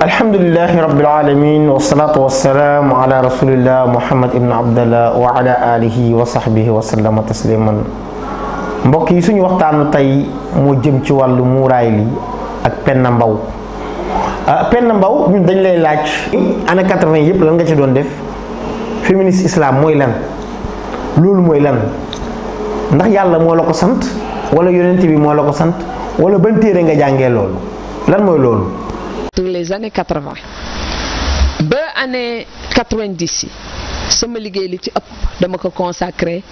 alhamdulillahi rabbil alamin wassalatu wassalamu ala rasulillah muhammad ibn abdallah wa ala alihi wa sahbihi wa sallama tasliman. mbokk yi suñu waxtaanu tey moo jëm ci wàllu muuraay li ak Penda Mbow. Penda Mbow ñun dañ lay laaj année 80 yëpp lan nga ci doon def, féministe islam mooy lan, loolu mooy lan, ndax yàlla moo la ko sant wala yonent bi moo la ko sant wala ban téere nga jàngee loolu, lan mooy loolu. Pour les années 80 ba année 90 sama liggéey li ci ëpp dama ko consacré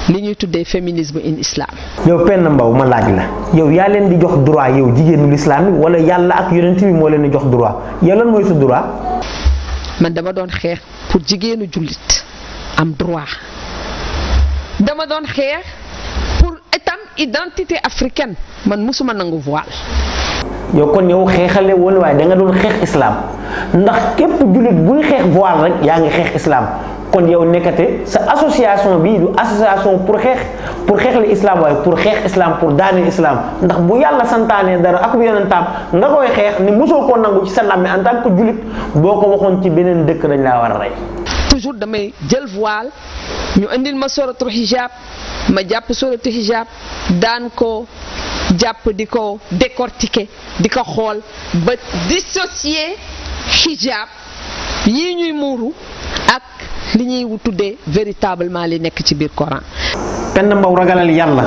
li ñuy tuddee féminisme in islam. yow Penda Mbow ma laaj la, yow yaa leen di jox droit yow jigéenu l'islam bi wala yàlla ak yonent bi moo leen di jox droit, yow lan mooy sa droit. man dama doon xeex pour jigéenu jullit am droit, dama doon xeex pour itam identité africaine, man musuma nangu voile. yow kon yow xeexale woon waaye da nga doon xeex islam, ndax képp jullit buy xeex voile rek yaa ngi xeex islam. kon yow nekkate sa association bi du association pour xeex li islam waaye pour xeex islam, pour daane islam. ndax bu yàlla santaane dara ak bu yonentam nga koy xeex ni mosoo koo nangu ci sa làmmiñ en tant que jullit, boo ko waxoon ci beneen dëkk dañ laa war a rey. toujours damay jël voile ñu indil ma suratul hijab, ma jàpp suratul hijab daan ko jàpp di ko décortiquer di ko xool ba dissocier hijab yii ñuy muuru ak li ñuy tuddee véritablement li nekk ci biir Coran. Penda Mbow ragalal yàlla,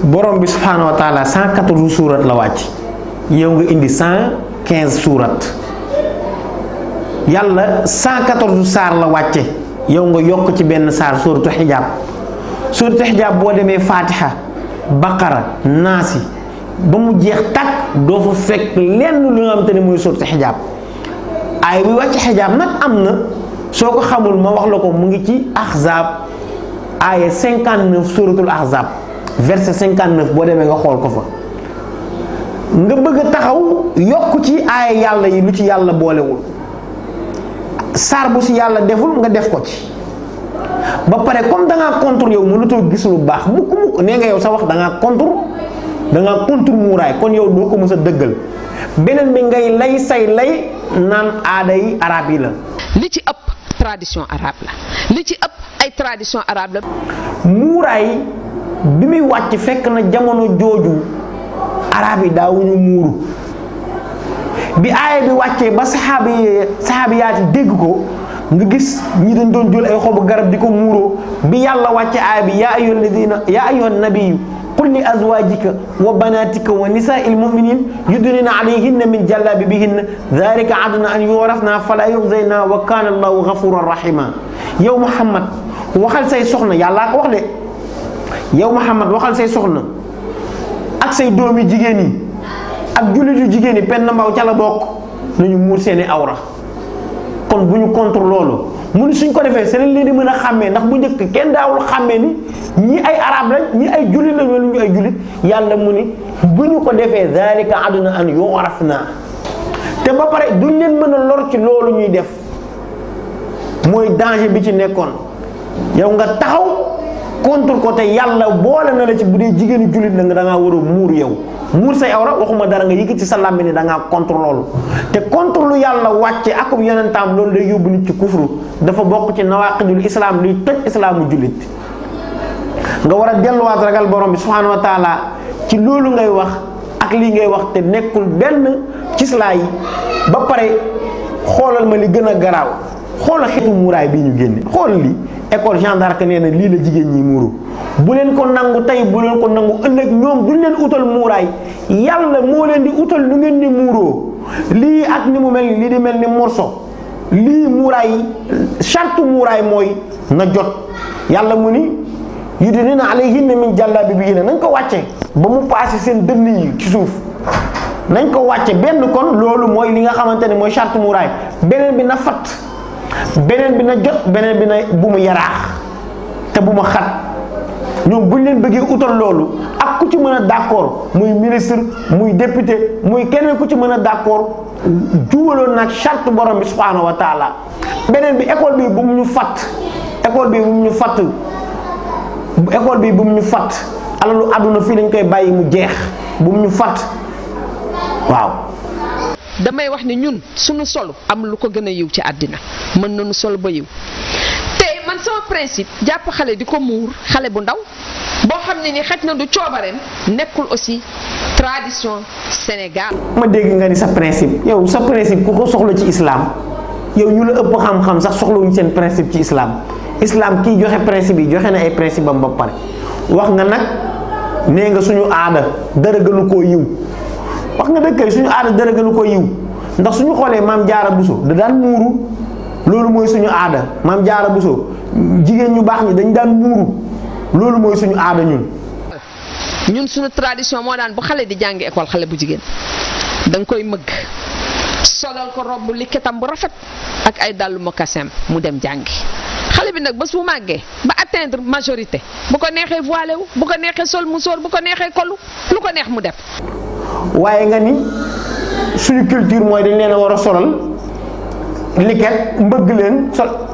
borom bi subhanahu wa taala 114 surat la wàcc, yow nga indi 115 surat. yàlla 114 saar la wàcce, yow nga yokk ci benn saar suratu hijab. suratu hijab boo demee Fatiha Baqara Naasi ba mu jeex tàkk doo fa fekk lenn lu nga xam te ne muy suratu hijab. ay bi wàcc hijab nag am na, soo ko xamul ma wax la ko, mu ngi ci Ahzab aaya 59 suratul Ahzab verset 59 boo demee nga xool ko fa. nga bëgg a taxaw yokk ci aaya yàlla yi lu ci yàlla boolewul, saar bu si yàlla deful nga def ko ci. ba pare comme da ngaa contre yow mënatoo gis lu baax mukk nee nga yow sa wax da ngaa contre muuraay, kon yow doo ko mës a dëggal. beneen bi ngay lay say lay naan aada yi arab yi la. li ci ëpp tradition arabe la, li ci ëpp ay tradition arabe la. muuraay bi muy wàcc fekk na jamono jooju arab yi daawuñu muuru. bi aaya bi wàccee ba saxaabiyaat yi dégg ko, nga gis ñi dañ doon jël ay xobu garab di ko muuroo. bi yàlla wàcce aaya bi yaa ayyuhan nabiyyu qul li azwajika wa banatika wa nisaa'il mu'minin yudnina alayhinna min jalabibihinna dhalika adna an yurafna fala yukhzayna wa kana allahu ghafuran rahima. yow Muhammad waxal say soxna, yàllaa ko wax de, yow Muhammad waxal say soxna ak say doomi jigéen yi ak jullit yu jigéen yi, Penda Mbow ca la bokk, nañu muur seeni awra. kon bu ñu contre loolu mu ni suñ ko defee seen leen di mën a xàmmee, ndax bu njëkk kenn daawul xàmmee ni ñi ay arab lañ ñi ay jullit lañ wala ñu ay jullit. yàlla mu ni bu ñu ko defee zalika aduna an yu'rafna, te ba pare duñ leen mën a lor ci loolu ñuy def. mooy danger bi ci nekkoon, yow nga taxaw contre ko te yàlla boole na la ci. bu dee jigéenu jullit la nga da ngaa war a muur, yow muur say awra, waxuma dara nga yëkkati sa làmmi ne da ngaa contre loolu. te contre lu yàlla wàcce akub yonentam loolu day yóbbu nit ci kufru, dafa bokk ci nawaqidul islam, luy toj islaamu jullit. nga war a delluwaat ragal borom bi subhanahu wa taala ci loolu ngay wax ak lii ngay wax, te nekkul benn cislaa yi. ba pare xoolal ma li gën a garaaw, xoolal xeetu muuraay bii ñu génne, xoolal lii. école Jeanne d'Arc nee na lii la jigéen ñi muuru. bu leen ko nangu tey, bu leen ko nangu ëllëg, ñoom duñ leen utal muuraay, yàlla moo leen di utal lu ngeen di muuroo. lii ak ni mu mel ni lii di mel ni morso, lii muuraay, charte muuraay mooy na jot. yàlla mu ni yudnina alayhinna min jalabibihinna, nañ ko wàcce ba mu paase seen dënn yi ci suuf, nañ ko wàcce benn. kon loolu mooy li nga xamante ne mooy charte muuraay. beneen bi na fat, beneen bi na jot, beneen bi na bu mu yaraax te bu ma xat. ñoom buñ leen bëggee utal loolu, ak ku ci mën a d'accord, muy ministre muy député muy keneen ku ci mën a d'accord, juwaloon nag charte borom bi subhanahu wa taala. beneen bi école bi bu mu ñu fatt, école bi bu mu ñu fatt, école bi bu mu ñu fatt. alalu àdduna fii lañ koy bàyyi mu jeex, bu mu ñu fatt. waaw damay wax ni ñun suñu solo am lu ko gën a yiw ci àddina mën nañu solo ba yiw te man sama principe jàpp xale di ko muur xale bu ndaw boo xam ne ni xëj na du coobareem nekkul aussi tradition Sénégal. ma dégg nga ni sa principe yow sa principe ku ko soxla ci islam yow ñu la ëpp xam-xam sax soxlawuñu seen principe ci islam kii joxe principe yi joxe na ay principe am ba pare wax nga nag nee nga suñu aada dara gënu koo yiw wax nga dëgg kay suñu aada dara gënu koo yiw ndax suñu xoolee maam Jaara Buso da daan muuru loolu mooy suñu aada maam Jaara Buso jigéen ñu baax ñi dañ daan muuru loolu mooy suñu aada ñun suñu tradition moo daan bu xale di jàngi école xale bu jigéen da nga koy mëgg solal ko robb likketam bu rafet ak ay dàllu mocassin mu dem jàngi xale bi nag bés bu màggee ba atteindre majorité bu ko neexee voilé wu bu ko neexee sol musóor bu ko neexee kolu lu ko neex mu def. waaye nga ni suñu culture mooy dañ leen a war a solal likket mbëgg leen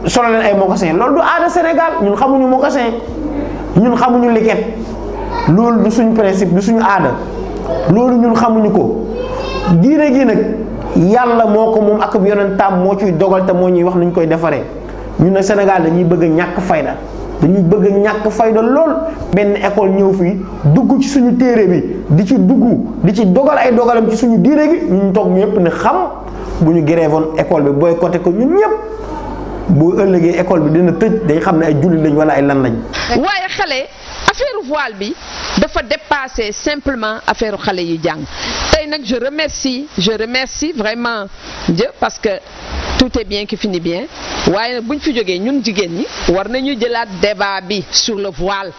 solal leen ay mocassin loolu du aada Sénégal ñun xamuñu mocassin ñun xamuñu likket loolu du suñu principe du suñu aada loolu ñun xamuñu ko diine gi nag yàlla moo ko moom ak yonentam moo ciy dogal te moo ñuy wax nuñ koy defaree ñun nag Sénégal dañuy bëgg a ñàkk fayda dañuy bëgg a ñàkk fayda lool benn école ñëw fii dugg ci suñu téere bi di ci dugg di ci dogal ay dogalam ci suñu diine gi ñun toog ñëpp ne xam bu ñu grévoon école bi boycotté ko ñun ñëpp bu ëllëgee école bi dina tëj day xam ne ay jullit lañ wala ay lan lañ. waaye xale affaire voile bi dafa dépasser simplement affaire xale yi jàng tey nag je remercie vraiment Dieu parce que tout est bien qui finit bien waaye nag bu ñu fi jógee ñun jigéen ñi war nañu jëlaat débat bi sur le voile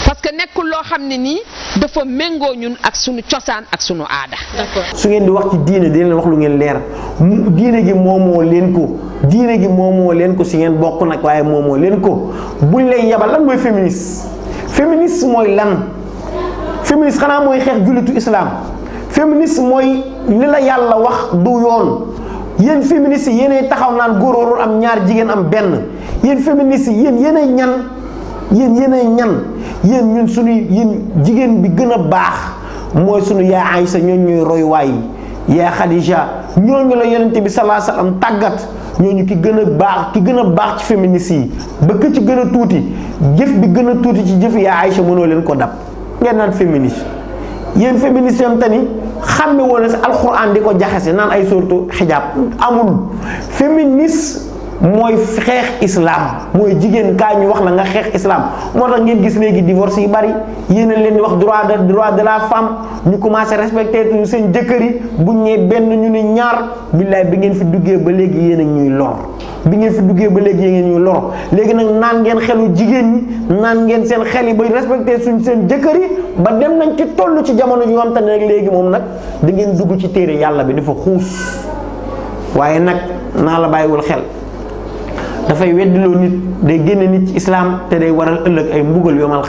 parce que nekkul loo xam ne nii dafa méngoo ñun ak suñu cosaan ak suñu aada. d'accord su ngeen di wax ci diine di leen wax lu ngeen leer diine gi moomoo leen ko diine gi moomoo leen ko si ngeen bokk nag waaye moomoo leen ko buñ lay yabal lan mooy féministe mooy lan féministe xanaa mooy xeex jullitu islam féministe mooy li la yàlla wax du yoon yéen féministes yi yéenay taxaw naan góor warul am ñaar jigéen am benn yéen féministes yi yéenay ñan yéen ñun suñuy yéen jigéen bi gën a baax mooy suñu yaa Aysa ñooñu ñuy roy waay yaa Xadija ñooñu la yonente bi sallallahu alayhi wasallam tàggat ñooñu ki gën a baax ci féministes yi ba ki ci gën a tuuti jëf bi gën a tuuti ci jëf yaa Aysa mënoo leen ko dab ngeen naan féministe yéen féministes yam tani xàmme woon sa alxuraan di ko jaxase naan ay sortu xijaab amul féministe mooy xeex islam mooy jigéen kaa ñu wax la nga xeex islam moo tax ngeen gis léegi divorce yi bari yéen a leen di wax droit de la femme ñu commencé respecté tuñu seen jëkkër yi buñ ñee benn ñu ne ñaar billaay bi ngeen fi duggee ba léegi yéen a ñuy lor léegi nag naan ngeen xelu jigéen ñi naan ngeen seen xel yi ba respecté seen jëkkër yi ba dem nañ ci toll ci jamono yu am te ne nag léegi moom nag da ngeen dugg ci téere yàlla bi dafa xuus waaye nag naa la bàyyiwul xel dafay weddiloo nit day génne nit ci islam te day waral ëllëg ay mbugal yomal